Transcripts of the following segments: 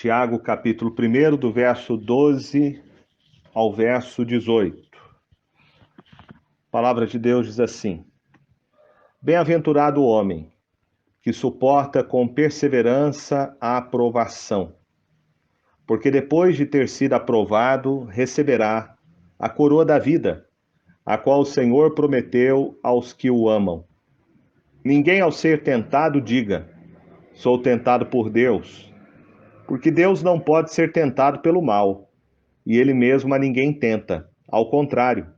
Tiago, capítulo 1, do verso 12 ao verso 18. A palavra de Deus diz assim: Bem-aventurado o homem que suporta com perseverança a aprovação, porque depois de ter sido aprovado, receberá a coroa da vida, a qual o Senhor prometeu aos que o amam. Ninguém, ao ser tentado, diga: sou tentado por Deus, porque Deus não pode ser tentado pelo mal, e ele mesmo a ninguém tenta. Ao contrário,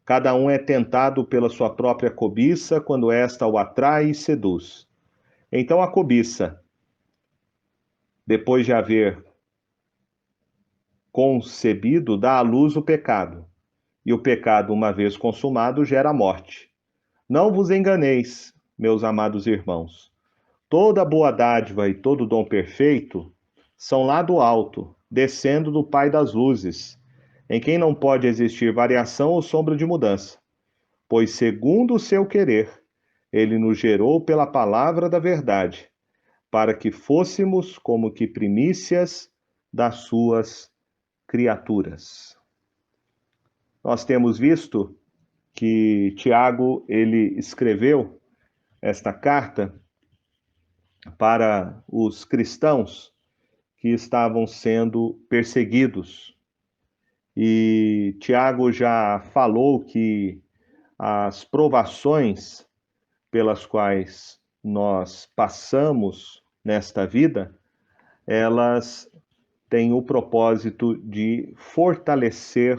cada um é tentado pela sua própria cobiça, quando esta o atrai e seduz. Então a cobiça, depois de haver concebido, dá à luz o pecado. E o pecado, uma vez consumado, gera a morte. Não vos enganeis, meus amados irmãos. Toda boa dádiva e todo dom perfeito são lá do alto, descendo do Pai das luzes, em quem não pode existir variação ou sombra de mudança. Pois, segundo o seu querer, ele nos gerou pela palavra da verdade, para que fôssemos como que primícias das suas criaturas. Nós temos visto que Tiago, ele escreveu esta carta para os cristãos que estavam sendo perseguidos. E Tiago já falou que as provações pelas quais nós passamos nesta vida, elas têm o propósito de fortalecer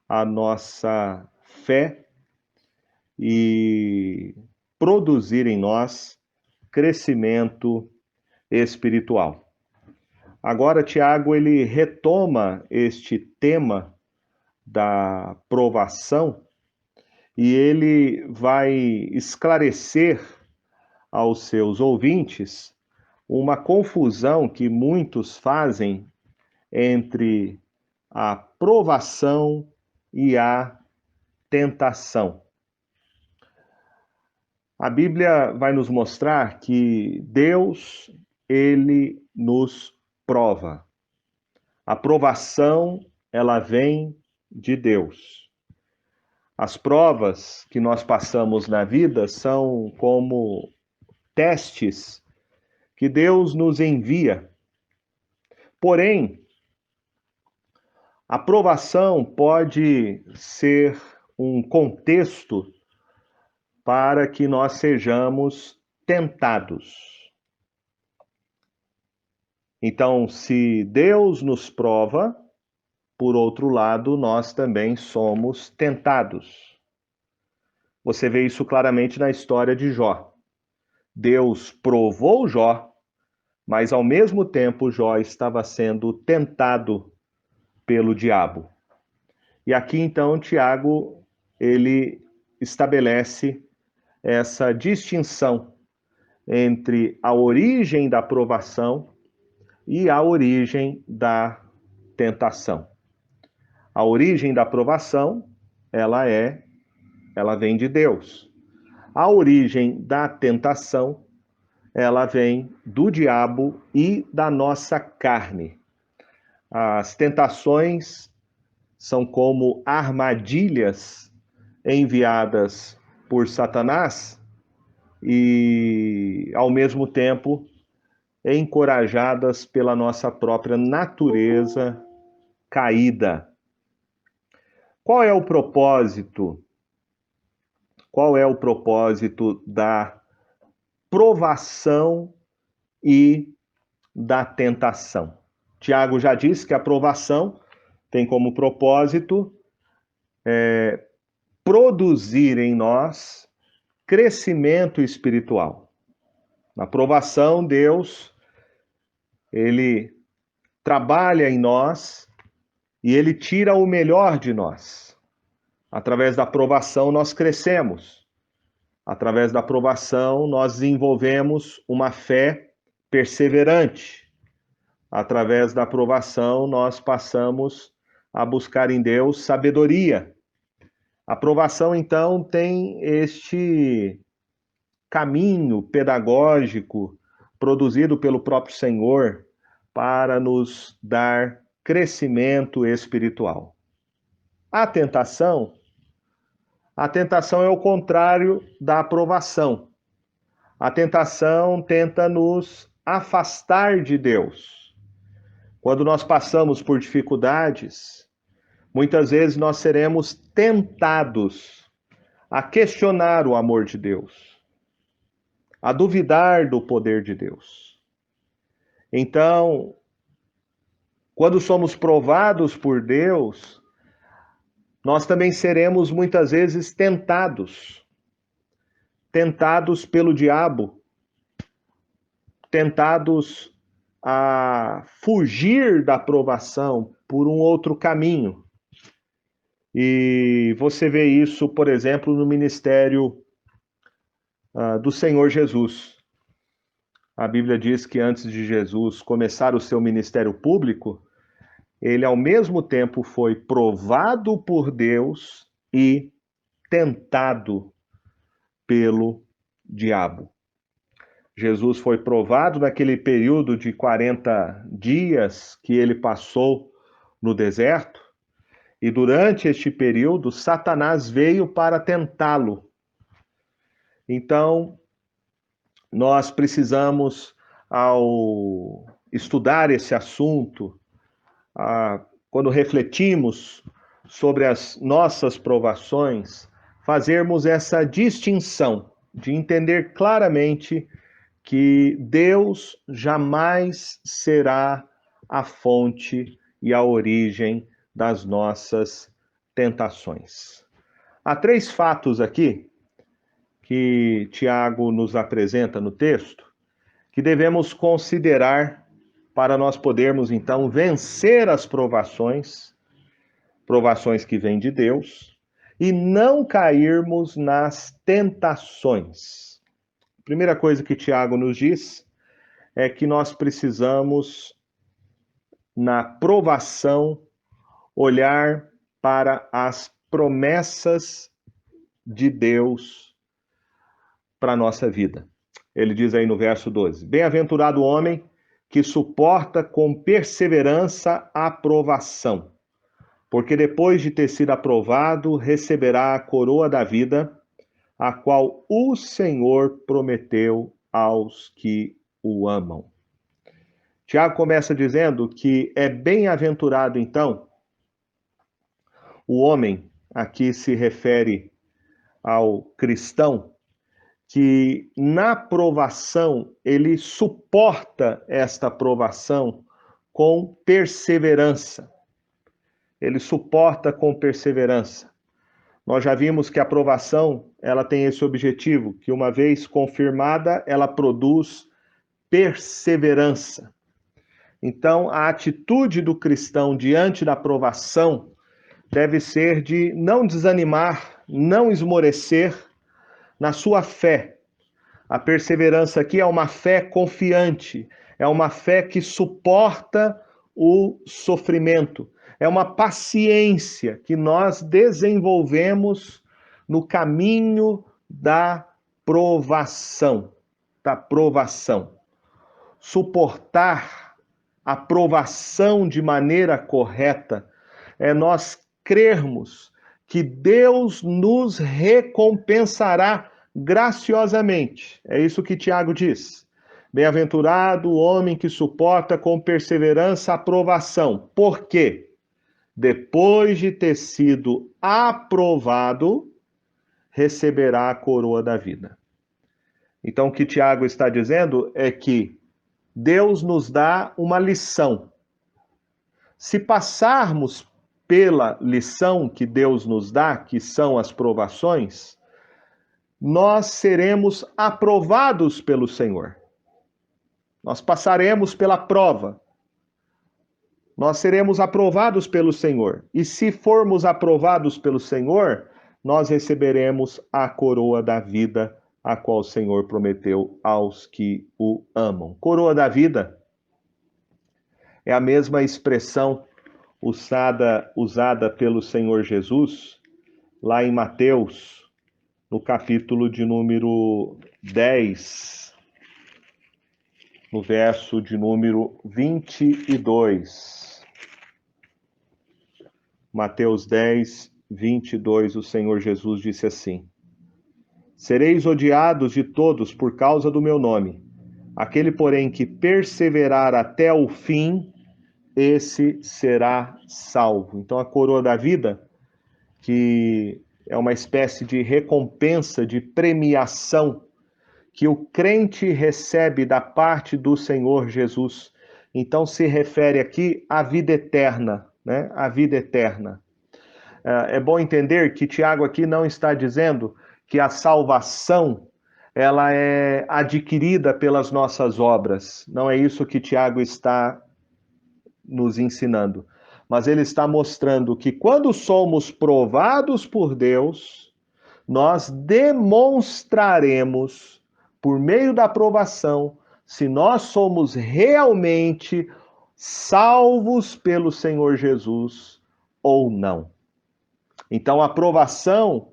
a nossa fé e produzir em nós crescimento espiritual. Agora, Tiago, ele retoma este tema da provação e ele vai esclarecer aos seus ouvintes uma confusão que muitos fazem entre a provação e a tentação. A Bíblia vai nos mostrar que Deus, ele nos prova. A provação, ela vem de Deus. As provas que nós passamos na vida são como testes que Deus nos envia. Porém, a provação pode ser um contexto para que nós sejamos tentados. Então, se Deus nos prova, por outro lado, nós também somos tentados. Você vê isso claramente na história de Jó. Deus provou Jó, mas ao mesmo tempo Jó estava sendo tentado pelo diabo. E aqui então Tiago, ele estabelece essa distinção entre a origem da provação e a origem da tentação. A origem da provação, ela vem de Deus. A origem da tentação, ela vem do diabo e da nossa carne. As tentações são como armadilhas enviadas por Satanás e, ao mesmo tempo, encorajadas pela nossa própria natureza caída. Qual é o propósito? Qual é o propósito da provação e da tentação? Tiago já disse que a provação tem como propósito produzir em nós crescimento espiritual. Na provação, Deus, ele trabalha em nós e ele tira o melhor de nós. Através da provação, nós crescemos. Através da provação, nós desenvolvemos uma fé perseverante. Através da provação, nós passamos a buscar em Deus sabedoria. A provação, então, tem este caminho pedagógico produzido pelo próprio Senhor para nos dar crescimento espiritual. A tentação é o contrário da aprovação. A tentação tenta nos afastar de Deus. Quando nós passamos por dificuldades, muitas vezes nós seremos tentados a questionar o amor de Deus, a duvidar do poder de Deus. Então, quando somos provados por Deus, nós também seremos muitas vezes tentados pelo diabo, tentados a fugir da aprovação por um outro caminho. E você vê isso, por exemplo, no ministério do Senhor Jesus. A Bíblia diz que antes de Jesus começar o seu ministério público, ele ao mesmo tempo foi provado por Deus e tentado pelo diabo. Jesus foi provado naquele período de 40 dias que ele passou no deserto, e durante este período, Satanás veio para tentá-lo. Então, nós precisamos, ao estudar esse assunto, quando refletimos sobre as nossas provações, fazermos essa distinção de entender claramente que Deus jamais será a fonte e a origem das nossas tentações. Há 3 fatos aqui que Tiago nos apresenta no texto que devemos considerar para nós podermos então vencer as provações que vêm de Deus, e não cairmos nas tentações. A primeira coisa que Tiago nos diz é que nós precisamos, na provação, olhar para as promessas de Deus para a nossa vida. Ele diz aí no verso 12: Bem-aventurado o homem que suporta com perseverança a provação, porque depois de ter sido aprovado, receberá a coroa da vida, a qual o Senhor prometeu aos que o amam. Tiago começa dizendo que é bem-aventurado, então, o homem, aqui se refere ao cristão, que na provação ele suporta esta provação com perseverança. Ele suporta com perseverança. Nós já vimos que a aprovação, ela tem esse objetivo, que uma vez confirmada, ela produz perseverança. Então, a atitude do cristão diante da aprovação deve ser de não desanimar, não esmorecer na sua fé. A perseverança aqui é uma fé confiante, é uma fé que suporta o sofrimento, é uma paciência que nós desenvolvemos no caminho da provação, Suportar a provação de maneira correta é nós crermos que Deus nos recompensará graciosamente. É isso que Tiago diz. Bem-aventurado o homem que suporta com perseverança a provação. Por quê? Depois de ter sido aprovado, receberá a coroa da vida. Então, o que Tiago está dizendo é que Deus nos dá uma lição. Se passarmos pela lição que Deus nos dá, que são as provações, nós seremos aprovados pelo Senhor. Nós passaremos pela prova. Nós seremos aprovados pelo Senhor. E se formos aprovados pelo Senhor, nós receberemos a coroa da vida, a qual o Senhor prometeu aos que o amam. Coroa da vida é a mesma expressão usada pelo Senhor Jesus lá em Mateus, no capítulo de número 10. no verso de número 22. Mateus 10, 22, o Senhor Jesus disse assim: Sereis odiados de todos por causa do meu nome. Aquele, porém, que perseverar até o fim, esse será salvo. Então, a coroa da vida, que é uma espécie de recompensa, de premiação, que o crente recebe da parte do Senhor Jesus. Então, se refere aqui à vida eterna, né? A vida eterna. É bom entender que Tiago aqui não está dizendo que a salvação ela é adquirida pelas nossas obras. Não é isso que Tiago está nos ensinando. Mas ele está mostrando que quando somos provados por Deus, nós demonstraremos, por meio da aprovação, se nós somos realmente salvos pelo Senhor Jesus ou não. Então, a aprovação,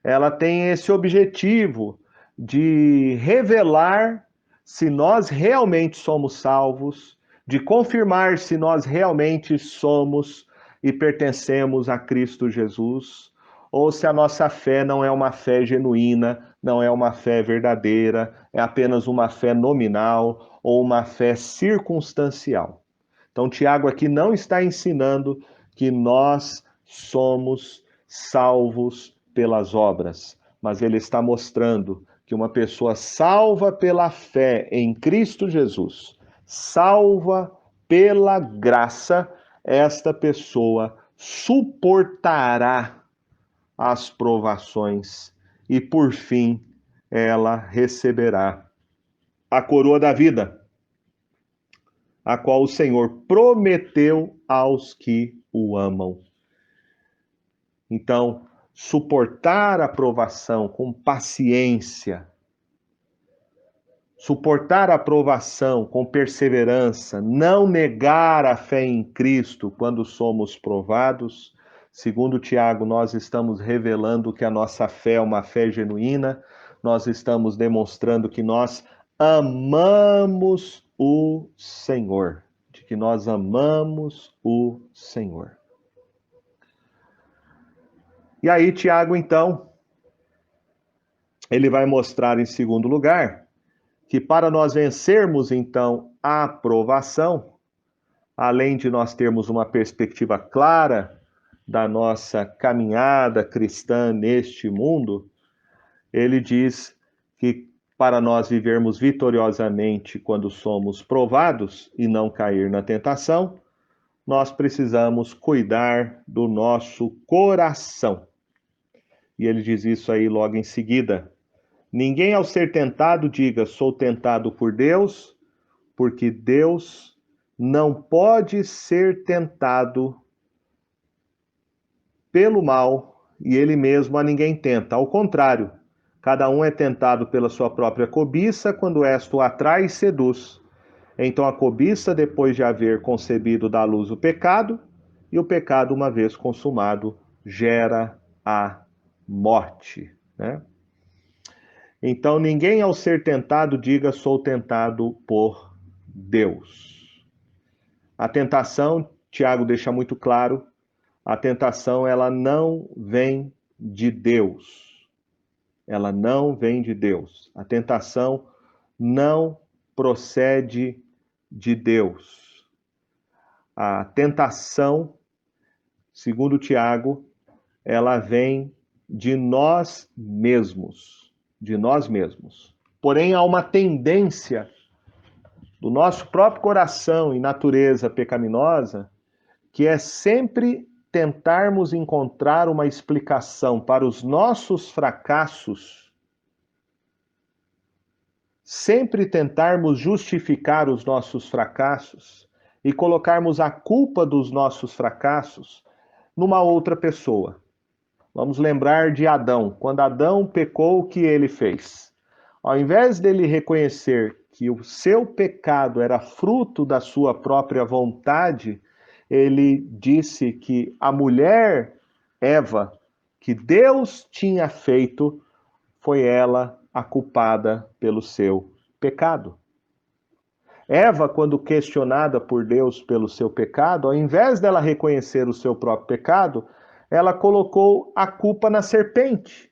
ela tem esse objetivo de revelar se nós realmente somos salvos, de confirmar se nós realmente somos e pertencemos a Cristo Jesus, ou se a nossa fé não é uma fé genuína, não é uma fé verdadeira, é apenas uma fé nominal ou uma fé circunstancial. Então, Tiago aqui não está ensinando que nós somos salvos pelas obras, mas ele está mostrando que uma pessoa salva pela fé em Cristo Jesus, salva pela graça, esta pessoa suportará as provações e, por fim, ela receberá a coroa da vida, a qual o Senhor prometeu aos que o amam. Então, suportar a provação com paciência, suportar a provação com perseverança, não negar a fé em Cristo quando somos provados. Segundo Tiago, nós estamos revelando que a nossa fé é uma fé genuína, nós estamos demonstrando que nós amamos o Senhor, de que nós amamos o Senhor. E aí, Tiago, então, ele vai mostrar em segundo lugar que para nós vencermos, então, a aprovação, além de nós termos uma perspectiva clara da nossa caminhada cristã neste mundo, ele diz que para nós vivermos vitoriosamente quando somos provados e não cair na tentação, nós precisamos cuidar do nosso coração. E ele diz isso aí logo em seguida. Ninguém ao ser tentado diga, sou tentado por Deus, porque Deus não pode ser tentado pelo mal e ele mesmo a ninguém tenta. Ao contrário, cada um é tentado pela sua própria cobiça quando esta o atrai e seduz. Então a cobiça, depois de haver concebido, dá à luz o pecado, e o pecado, uma vez consumado, gera a morte, né? Então ninguém ao ser tentado diga sou tentado por Deus. A tentação, Tiago deixa muito claro, a tentação ela não vem de Deus. Ela não vem de Deus. A tentação não procede de Deus. A tentação, segundo Tiago, ela vem de nós mesmos, de nós mesmos. Porém, há uma tendência do nosso próprio coração e natureza pecaminosa que é sempre tentarmos encontrar uma explicação para os nossos fracassos, sempre tentarmos justificar os nossos fracassos e colocarmos a culpa dos nossos fracassos numa outra pessoa. Vamos lembrar de Adão. Quando Adão pecou, o que ele fez? Ao invés dele reconhecer que o seu pecado era fruto da sua própria vontade, ele disse que a mulher Eva, que Deus tinha feito, foi ela a culpada pelo seu pecado. Eva, quando questionada por Deus pelo seu pecado, ao invés dela reconhecer o seu próprio pecado, ela colocou a culpa na serpente.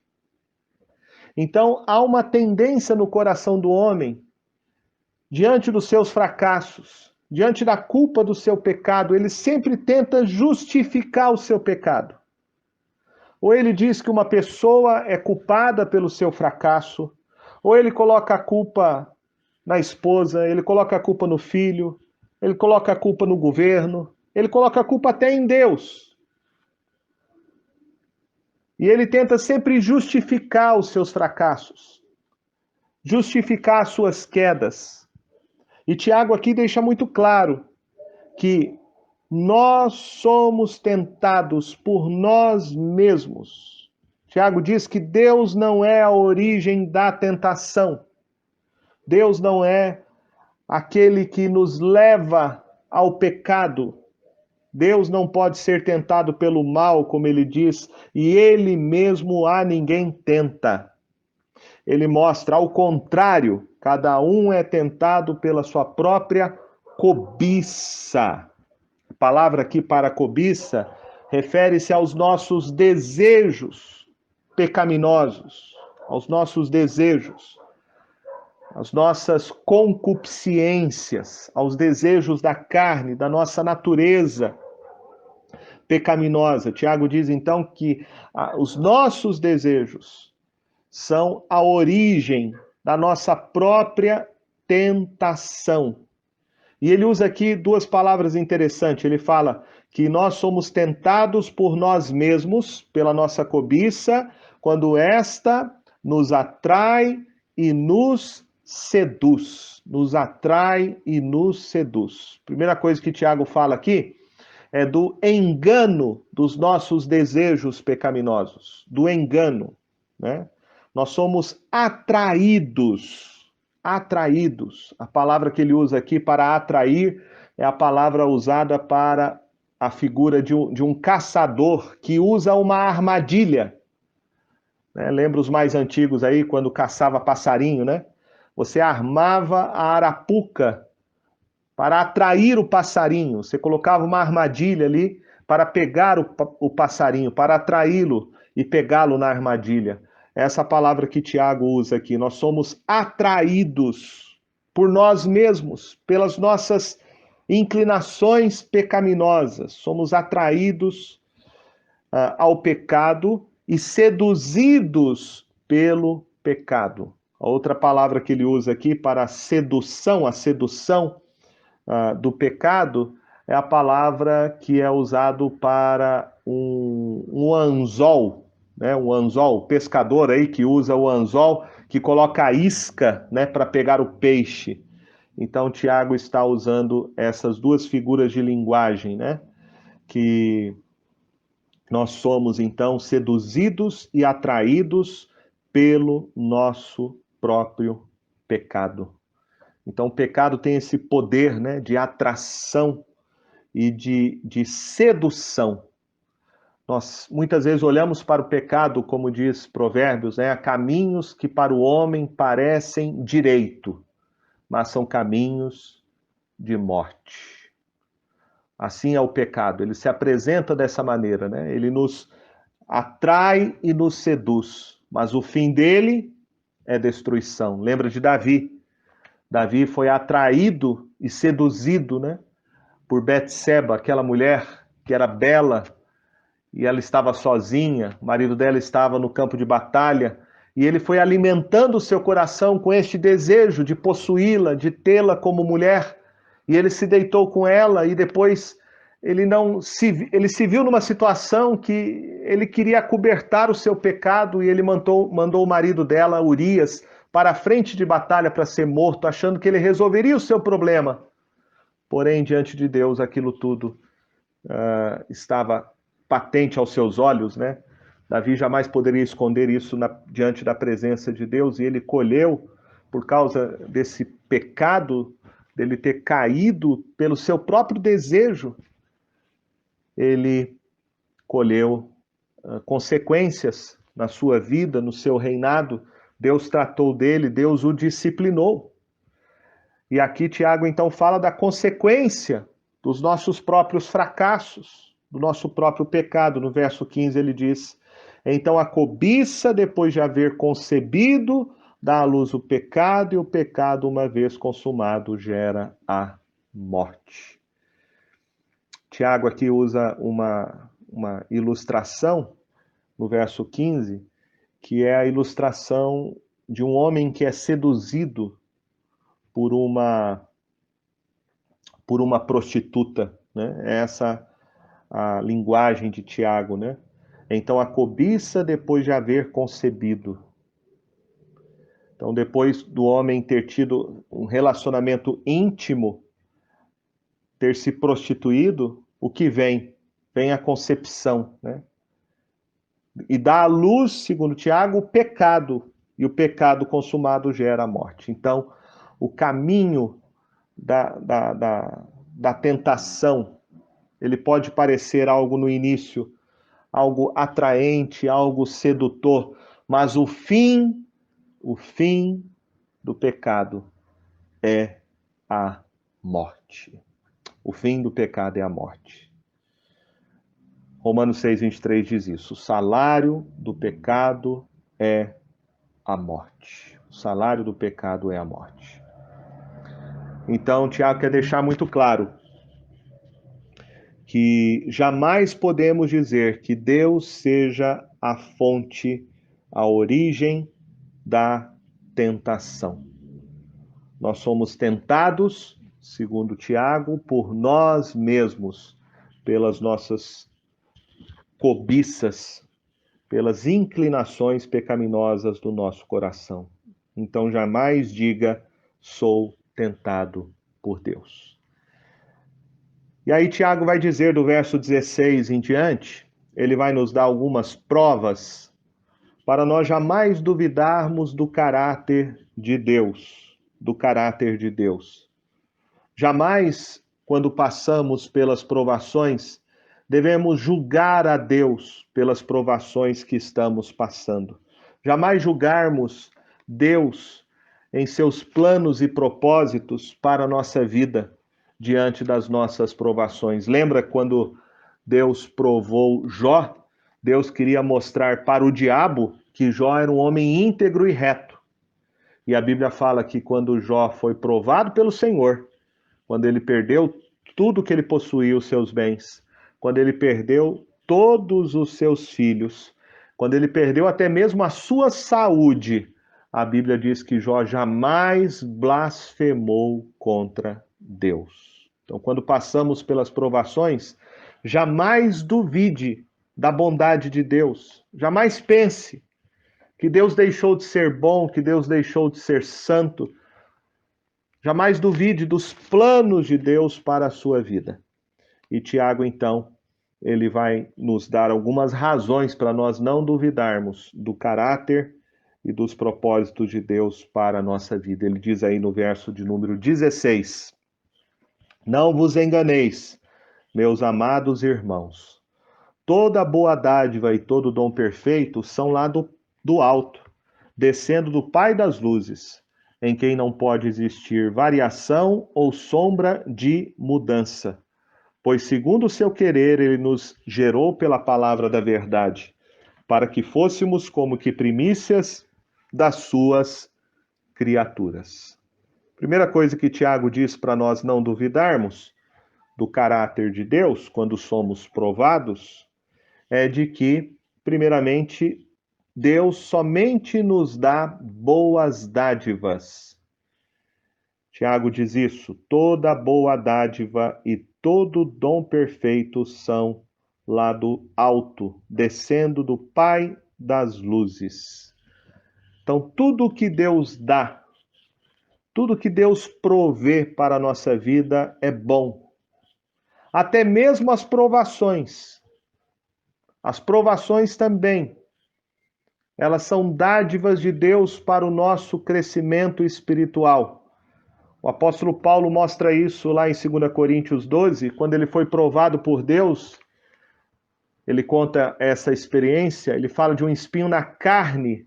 Então, há uma tendência no coração do homem, diante dos seus fracassos, diante da culpa do seu pecado, ele sempre tenta justificar o seu pecado. Ou ele diz que uma pessoa é culpada pelo seu fracasso, ou ele coloca a culpa na esposa, ele coloca a culpa no filho, ele coloca a culpa no governo, ele coloca a culpa até em Deus. E ele tenta sempre justificar os seus fracassos, justificar as suas quedas. E Tiago aqui deixa muito claro que nós somos tentados por nós mesmos. Tiago diz que Deus não é a origem da tentação. Deus não é aquele que nos leva ao pecado. Deus não pode ser tentado pelo mal, como ele diz, e ele mesmo a ninguém tenta. Ele mostra ao contrário, cada um é tentado pela sua própria cobiça. A palavra aqui para cobiça refere-se aos nossos desejos pecaminosos, aos nossos desejos, às nossas concupiscências, aos desejos da carne, da nossa natureza pecaminosa. Tiago diz então que os nossos desejos são a origem da nossa própria tentação. E ele usa aqui duas palavras interessantes. Ele fala que nós somos tentados por nós mesmos, pela nossa cobiça, quando esta nos atrai e nos seduz. Nos atrai e nos seduz. Primeira coisa que Tiago fala aqui é do engano dos nossos desejos pecaminosos. Do engano, né? Nós somos atraídos. Atraídos. A palavra que ele usa aqui para atrair é a palavra usada para a figura de um caçador que usa uma armadilha. Né? Lembra os mais antigos aí, quando caçava passarinho, né? Você armava a arapuca para atrair o passarinho. Você colocava uma armadilha ali para pegar o passarinho, para atraí-lo e pegá-lo na armadilha. Essa palavra que Tiago usa aqui. Nós somos atraídos por nós mesmos, pelas nossas inclinações pecaminosas. Somos atraídos ao pecado e seduzidos pelo pecado. A outra palavra que ele usa aqui para a sedução do pecado é a palavra que é usado para um anzol, né? Um anzol, pescador aí que usa o anzol, que coloca a isca, né, para pegar o peixe. Então, Tiago está usando essas duas figuras de linguagem, né? Que nós somos, então, seduzidos e atraídos pelo nosso próprio pecado. Então, o pecado tem esse poder, né, de atração e de sedução. Nós muitas vezes olhamos para o pecado, como diz Provérbios, né, caminhos que para o homem parecem direito, mas são caminhos de morte. Assim é o pecado, ele se apresenta dessa maneira, né? Ele nos atrai e nos seduz, mas o fim dele é destruição. Lembra de Davi? Davi foi atraído e seduzido, né, por Betseba, aquela mulher que era bela e ela estava sozinha, o marido dela estava no campo de batalha, e ele foi alimentando o seu coração com este desejo de possuí-la, de tê-la como mulher, e ele se deitou com ela e depois ele se viu numa situação que ele queria acobertar o seu pecado e ele mandou o marido dela, Urias, para a frente de batalha para ser morto, achando que ele resolveria o seu problema. Porém, diante de Deus, aquilo tudo estava patente aos seus olhos, né? Davi jamais poderia esconder isso diante da presença de Deus, e ele colheu, por causa desse pecado, dele ter caído pelo seu próprio desejo, ele colheu consequências na sua vida, no seu reinado. Deus tratou dele, Deus o disciplinou. E aqui Tiago então fala da consequência dos nossos próprios fracassos, do nosso próprio pecado. No verso 15 ele diz: então a cobiça, depois de haver concebido, dá à luz o pecado, e o pecado, uma vez consumado, gera a morte. Tiago aqui usa uma ilustração no verso 15, que é a ilustração de um homem que é seduzido por uma prostituta, né? Essa a linguagem de Tiago, né? Então a cobiça depois de haver concebido. Então depois do homem ter tido um relacionamento íntimo, ter se prostituído, o que vem? Vem a concepção, né? E dá à luz, segundo Tiago, o pecado, e o pecado consumado gera a morte. Então, o caminho da tentação, ele pode parecer algo no início, algo atraente, algo sedutor, mas o fim do pecado é a morte. O fim do pecado é a morte. Romanos 6:23 diz isso. O salário do pecado é a morte. O salário do pecado é a morte. Então, Tiago quer deixar muito claro que jamais podemos dizer que Deus seja a fonte, a origem da tentação. Nós somos tentados, segundo Tiago, por nós mesmos, pelas nossas cobiças, pelas inclinações pecaminosas do nosso coração. Então jamais diga, sou tentado por Deus. E aí Tiago vai dizer do verso 16 em diante, ele vai nos dar algumas provas para nós jamais duvidarmos do caráter de Deus, do caráter de Deus. Jamais, quando passamos pelas provações, devemos julgar a Deus pelas provações que estamos passando. Jamais julgarmos Deus em seus planos e propósitos para a nossa vida diante das nossas provações. Lembra quando Deus provou Jó? Deus queria mostrar para o diabo que Jó era um homem íntegro e reto. E a Bíblia fala que quando Jó foi provado pelo Senhor, quando ele perdeu tudo que ele possuía, os seus bens, quando ele perdeu todos os seus filhos, quando ele perdeu até mesmo a sua saúde, a Bíblia diz que Jó jamais blasfemou contra Deus. Então, quando passamos pelas provações, jamais duvide da bondade de Deus. Jamais pense que Deus deixou de ser bom, que Deus deixou de ser santo. Jamais duvide dos planos de Deus para a sua vida. E Tiago, então, ele vai nos dar algumas razões para nós não duvidarmos do caráter e dos propósitos de Deus para a nossa vida. Ele diz aí no verso de número 16: não vos enganeis, meus amados irmãos. Toda boa dádiva e todo dom perfeito são lá do alto, descendo do Pai das luzes, em quem não pode existir variação ou sombra de mudança. Pois, segundo o seu querer, ele nos gerou pela palavra da verdade, para que fôssemos como que primícias das suas criaturas. Primeira coisa que Tiago diz para nós não duvidarmos do caráter de Deus quando somos provados é de que, primeiramente, Deus somente nos dá boas dádivas. Tiago diz isso: toda boa dádiva e todo dom perfeito são lá do alto, descendo do Pai das luzes. Então, tudo que Deus dá, tudo que Deus provê para a nossa vida é bom. Até mesmo as provações. As provações também. Elas são dádivas de Deus para o nosso crescimento espiritual. O apóstolo Paulo mostra isso lá em 2 Coríntios 12, quando ele foi provado por Deus. Ele conta essa experiência, ele fala de um espinho na carne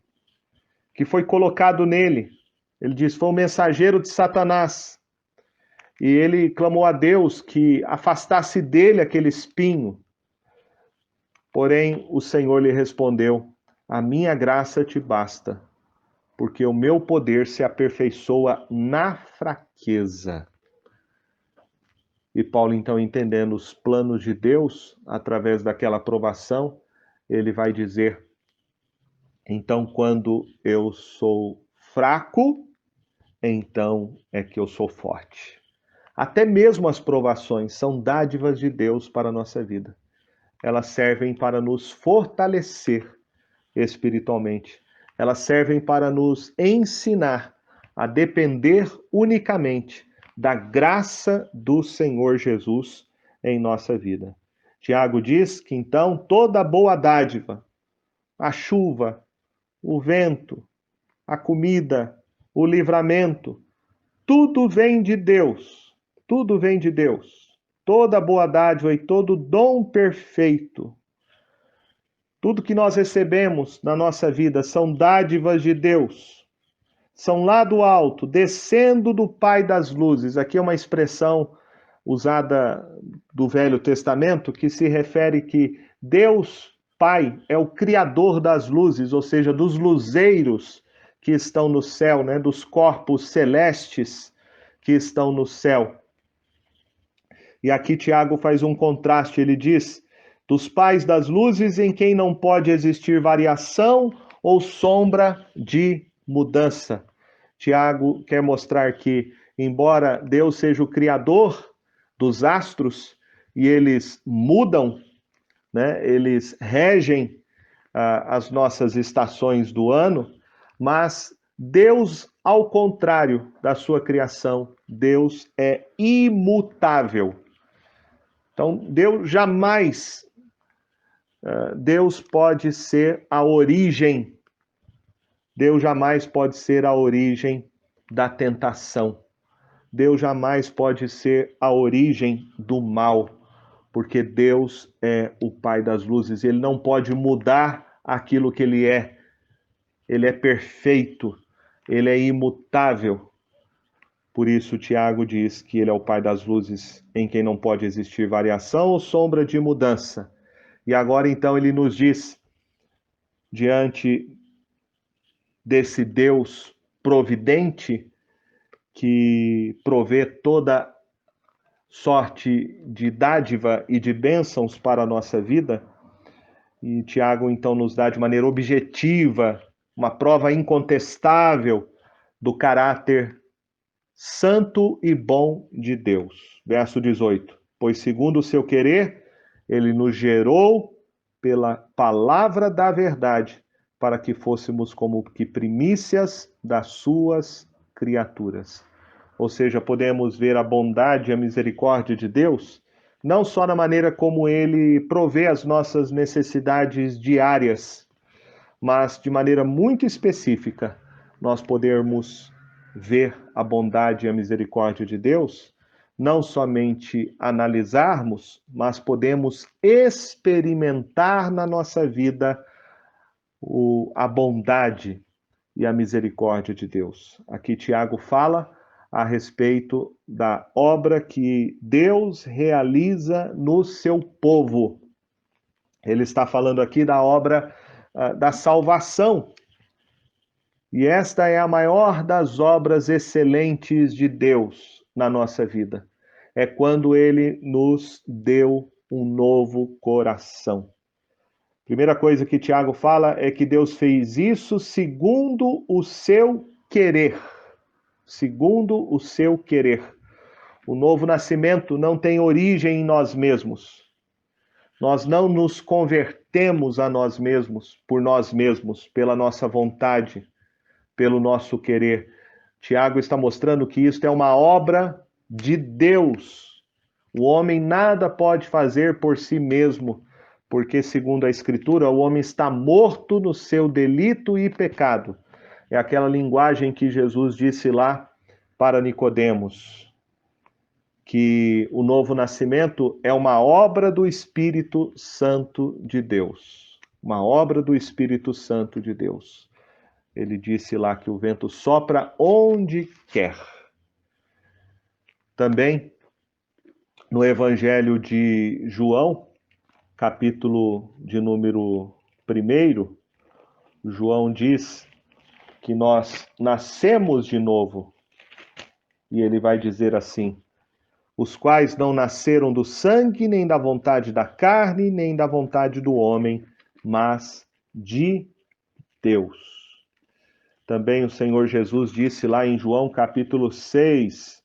que foi colocado nele. Ele diz, foi um mensageiro de Satanás. e ele clamou a Deus que afastasse dele aquele espinho. Porém, o Senhor lhe respondeu: a minha graça te basta, porque o meu poder se aperfeiçoa na fraqueza. E Paulo, então, entendendo os planos de Deus, através daquela aprovação, ele vai dizer: então, quando eu sou fraco, então é que eu sou forte. Até mesmo as provações são dádivas de Deus para a nossa vida. Elas servem para nos fortalecer espiritualmente. Elas servem para nos ensinar a depender unicamente da graça do Senhor Jesus em nossa vida. Tiago diz que então toda boa dádiva, a chuva, o vento, a comida, o livramento, tudo vem de Deus. Tudo vem de Deus. Toda boa dádiva e todo dom perfeito, tudo que nós recebemos na nossa vida são dádivas de Deus. São lá do alto, descendo do Pai das luzes. Aqui é uma expressão usada do Velho Testamento que se refere que Deus Pai é o criador das luzes, ou seja, dos luzeiros que estão no céu, né, dos corpos celestes que estão no céu. E aqui Tiago faz um contraste, ele diz: dos pais das luzes em quem não pode existir variação ou sombra de mudança. Tiago quer mostrar que, embora Deus seja o criador dos astros e eles mudam, né, eles regem as nossas estações do ano, mas Deus, ao contrário da sua criação, Deus é imutável. Então, Deus pode ser a origem, Deus jamais pode ser a origem da tentação. Deus jamais pode ser a origem do mal, porque Deus é o Pai das luzes, ele não pode mudar aquilo que ele é perfeito, ele é imutável. Por isso, Tiago diz que ele é o Pai das luzes, em quem não pode existir variação ou sombra de mudança. E agora, então, ele nos diz, diante desse Deus providente, que provê toda sorte de dádiva e de bênçãos para a nossa vida, e Tiago, então, nos dá de maneira objetiva uma prova incontestável do caráter santo e bom de Deus. Verso 18. Pois segundo o seu querer, ele nos gerou pela palavra da verdade, para que fôssemos como que primícias das suas criaturas. Ou seja, podemos ver a bondade e a misericórdia de Deus, não só na maneira como ele provê as nossas necessidades diárias, mas de maneira muito específica, nós podermos ver a bondade e a misericórdia de Deus, não somente analisarmos, mas podemos experimentar na nossa vida a bondade e a misericórdia de Deus. Aqui Tiago fala a respeito da obra que Deus realiza no seu povo. Ele está falando aqui da obra da salvação. E esta é a maior das obras excelentes de Deus na nossa vida. É quando ele nos deu um novo coração. Primeira coisa que Tiago fala é que Deus fez isso segundo o seu querer. Segundo o seu querer. O novo nascimento não tem origem em nós mesmos. Nós não nos convertemos a nós mesmos, por nós mesmos, pela nossa vontade, pelo nosso querer. Tiago está mostrando que isto é uma obra de Deus. O homem nada pode fazer por si mesmo, porque, segundo a Escritura, o homem está morto no seu delito e pecado. É aquela linguagem que Jesus disse lá para Nicodemos, que o novo nascimento é uma obra do Espírito Santo de Deus. Uma obra do Espírito Santo de Deus. Ele disse lá que o vento sopra onde quer. Também no Evangelho de João, capítulo de número 1, João diz que nós nascemos de novo. E ele vai dizer assim: os quais não nasceram do sangue, nem da vontade da carne, nem da vontade do homem, mas de Deus. Também o Senhor Jesus disse lá em João capítulo 6,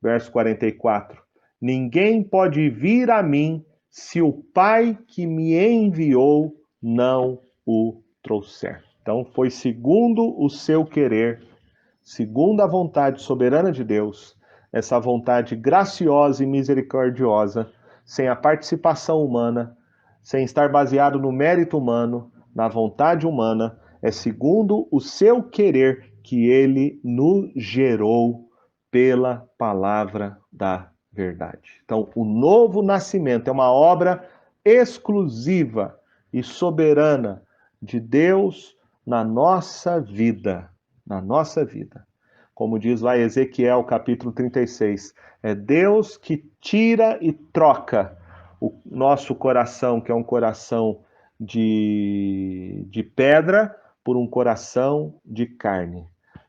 verso 44, ninguém pode vir a mim se o Pai que me enviou não o trouxer. Então foi segundo o seu querer, segundo a vontade soberana de Deus, essa vontade graciosa e misericordiosa, sem a participação humana, sem estar baseado no mérito humano, na vontade humana, é segundo o seu querer que ele nos gerou pela palavra da verdade. Então, o novo nascimento é uma obra exclusiva e soberana de Deus na nossa vida, Como diz lá Ezequiel, capítulo 36, é Deus que tira e troca o nosso coração, que é um coração de pedra, por um coração de carne.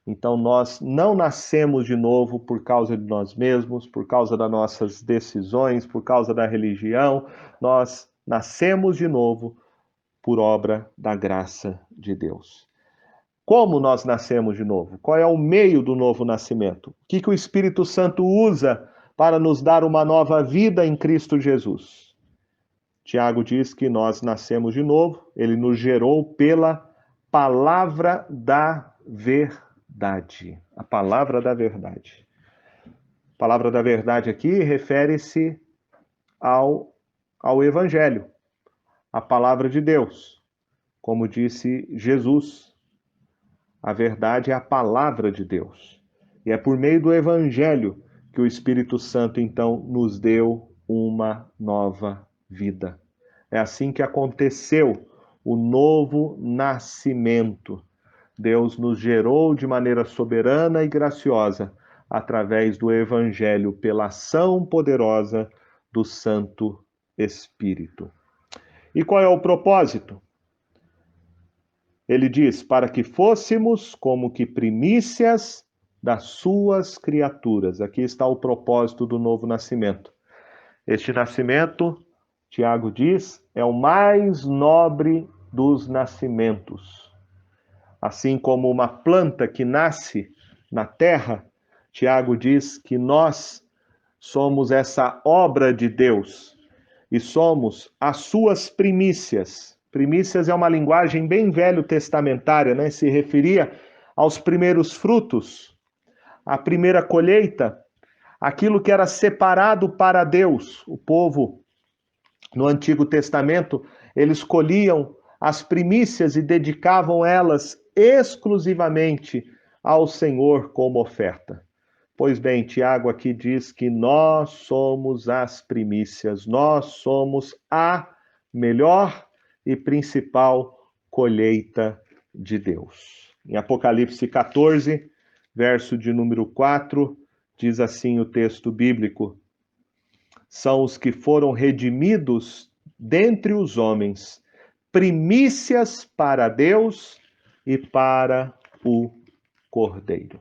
Então nós não nascemos de novo por causa de nós mesmos, por causa das nossas decisões, por causa da religião. Nós nascemos de novo por obra da graça de Deus. Como nós nascemos de novo? Qual é o meio do novo nascimento? O que o Espírito Santo usa para nos dar uma nova vida em Cristo Jesus? Tiago diz que nós nascemos de novo, ele nos gerou pela palavra da verdade. A palavra da verdade. A palavra da verdade aqui refere-se ao Evangelho, a palavra de Deus. Como disse Jesus, a verdade é a palavra de Deus. E é por meio do Evangelho que o Espírito Santo, então, nos deu uma nova vida. É assim que aconteceu o novo nascimento. Deus nos gerou de maneira soberana e graciosa através do Evangelho, pela ação poderosa do Santo Espírito. E qual é o propósito? Ele diz, para que fôssemos como que primícias das suas criaturas. Aqui está o propósito do novo nascimento. Este nascimento, Tiago diz, é o mais nobre dos nascimentos. Assim como uma planta que nasce na terra, Tiago diz que nós somos essa obra de Deus e somos as suas primícias. Primícias é uma linguagem bem velho testamentária, né? Se referia aos primeiros frutos, à primeira colheita, aquilo que era separado para Deus. O povo, no Antigo Testamento, eles colhiam as primícias e dedicavam elas exclusivamente ao Senhor como oferta. Pois bem, Tiago aqui diz que nós somos as primícias, nós somos a melhor e principal colheita de Deus. Em Apocalipse 14, verso de número 4, diz assim o texto bíblico: são os que foram redimidos dentre os homens, primícias para Deus e para o Cordeiro.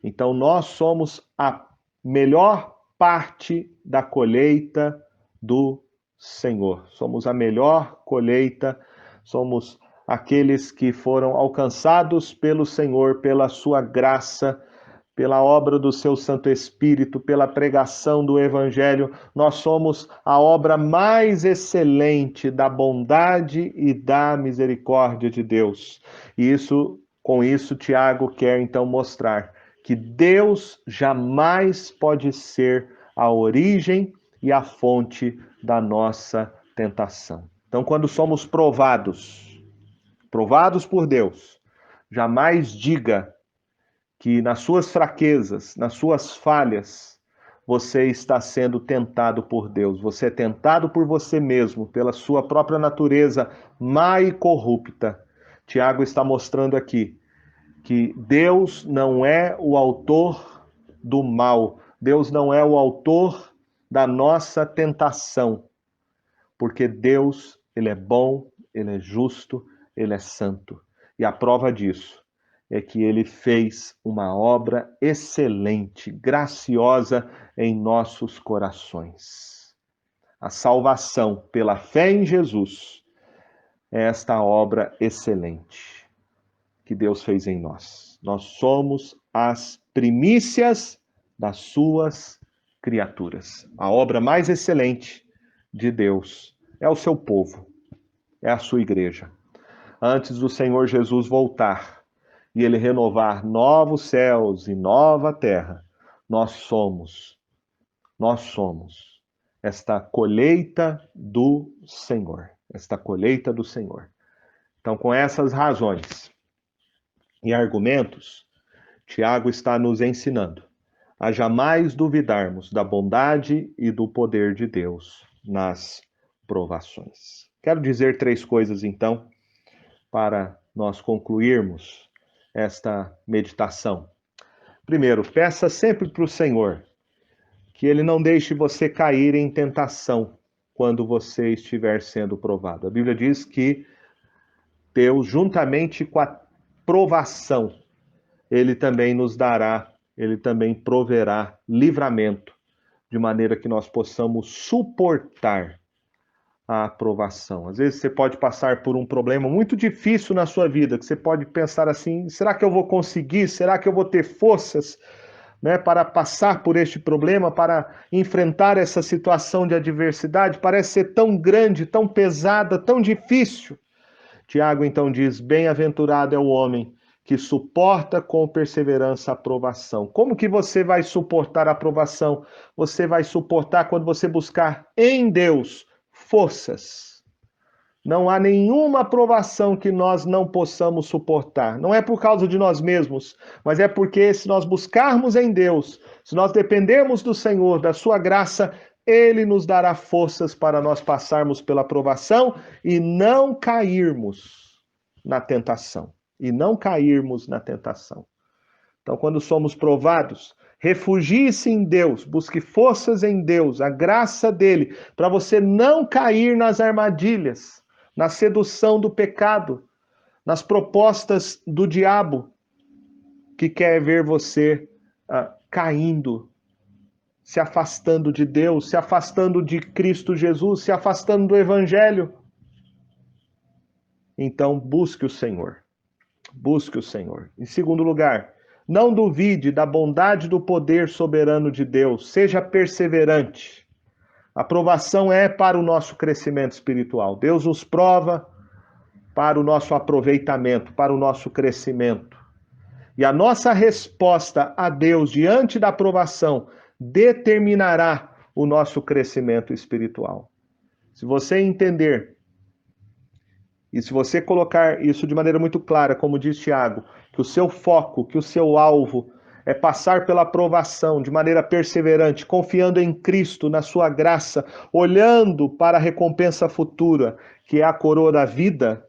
Então nós somos a melhor parte da colheita do Senhor. Somos a melhor colheita, somos aqueles que foram alcançados pelo Senhor, pela sua graça, pela obra do seu Santo Espírito, pela pregação do Evangelho. Nós somos a obra mais excelente da bondade e da misericórdia de Deus. E com isso, Tiago quer então mostrar que Deus jamais pode ser a origem e a fonte da nossa tentação. Então, quando somos provados por Deus, jamais diga que nas suas fraquezas, nas suas falhas, você está sendo tentado por Deus. Você é tentado por você mesmo, pela sua própria natureza má e corrupta. Tiago está mostrando aqui que Deus não é o autor do mal. Deus não é o autor da nossa tentação, porque Deus, ele é bom, ele é justo, ele é santo. E a prova disso é que ele fez uma obra excelente, graciosa em nossos corações. A salvação pela fé em Jesus é esta obra excelente que Deus fez em nós. Nós somos as primícias das suas criaturas. A obra mais excelente de Deus é o seu povo, é a sua igreja. Antes do Senhor Jesus voltar e ele renovar novos céus e nova terra, nós somos esta colheita do Senhor, esta colheita do Senhor. Então, com essas razões e argumentos, Tiago está nos ensinando a jamais duvidarmos da bondade e do poder de Deus nas provações. Quero dizer três coisas, então, para nós concluirmos esta meditação. Primeiro, peça sempre para o Senhor que Ele não deixe você cair em tentação quando você estiver sendo provado. A Bíblia diz que Deus, juntamente com a provação, Ele também nos dará, Ele também proverá livramento, de maneira que nós possamos suportar a aprovação. Às vezes você pode passar por um problema muito difícil na sua vida, que você pode pensar assim: será que eu vou conseguir? Será que eu vou ter forças, né, para passar por este problema, para enfrentar essa situação de adversidade? Parece ser tão grande, tão pesada, tão difícil. Tiago então diz: bem-aventurado é o homem que suporta com perseverança a provação. Como que você vai suportar a provação? Você vai suportar quando você buscar em Deus forças. Não há nenhuma provação que nós não possamos suportar. Não é por causa de nós mesmos, mas é porque se nós buscarmos em Deus, se nós dependermos do Senhor, da sua graça, Ele nos dará forças para nós passarmos pela provação e não cairmos na tentação. E não cairmos na tentação. Então, quando somos provados, refugie-se em Deus, busque forças em Deus, a graça dele, para você não cair nas armadilhas, na sedução do pecado, nas propostas do diabo, que quer ver você caindo, se afastando de Deus, se afastando de Cristo Jesus, se afastando do Evangelho. Então, busque o Senhor. Busque o Senhor. Em segundo lugar, não duvide da bondade e do poder soberano de Deus. Seja perseverante. A provação é para o nosso crescimento espiritual. Deus nos prova para o nosso aproveitamento, para o nosso crescimento. E a nossa resposta a Deus diante da provação determinará o nosso crescimento espiritual. Se você entender e se você colocar isso de maneira muito clara, como diz Tiago, que o seu foco, que o seu alvo é passar pela provação de maneira perseverante, confiando em Cristo, na sua graça, olhando para a recompensa futura, que é a coroa da vida,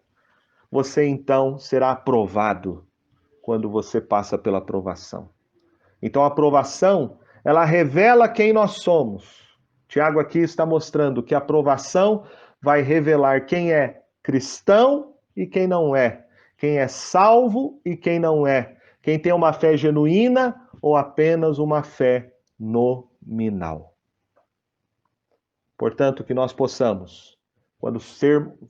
você então será aprovado quando você passa pela provação. Então a provação, ela revela quem nós somos. Tiago aqui está mostrando que a provação vai revelar quem é cristão e quem não é, quem é salvo e quem não é, quem tem uma fé genuína ou apenas uma fé nominal. Portanto, que nós possamos, quando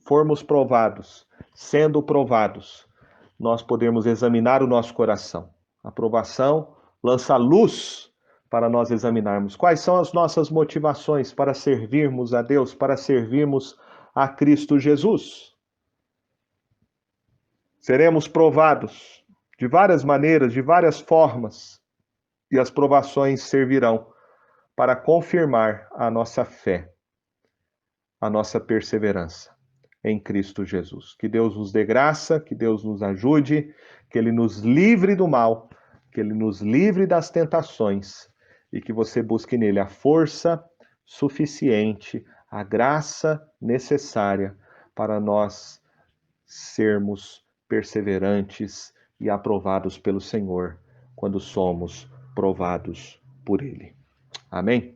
formos provados, sendo provados, nós podemos examinar o nosso coração. A provação lança luz para nós examinarmos quais são as nossas motivações para servirmos a Deus, para servirmos a Cristo Jesus. Seremos provados de várias maneiras, de várias formas, e as provações servirão para confirmar a nossa fé, a nossa perseverança em Cristo Jesus. Que Deus nos dê graça, que Deus nos ajude, que Ele nos livre do mal, que Ele nos livre das tentações e que você busque nele a força suficiente, a graça necessária para nós sermos perseverantes e aprovados pelo Senhor quando somos provados por Ele. Amém?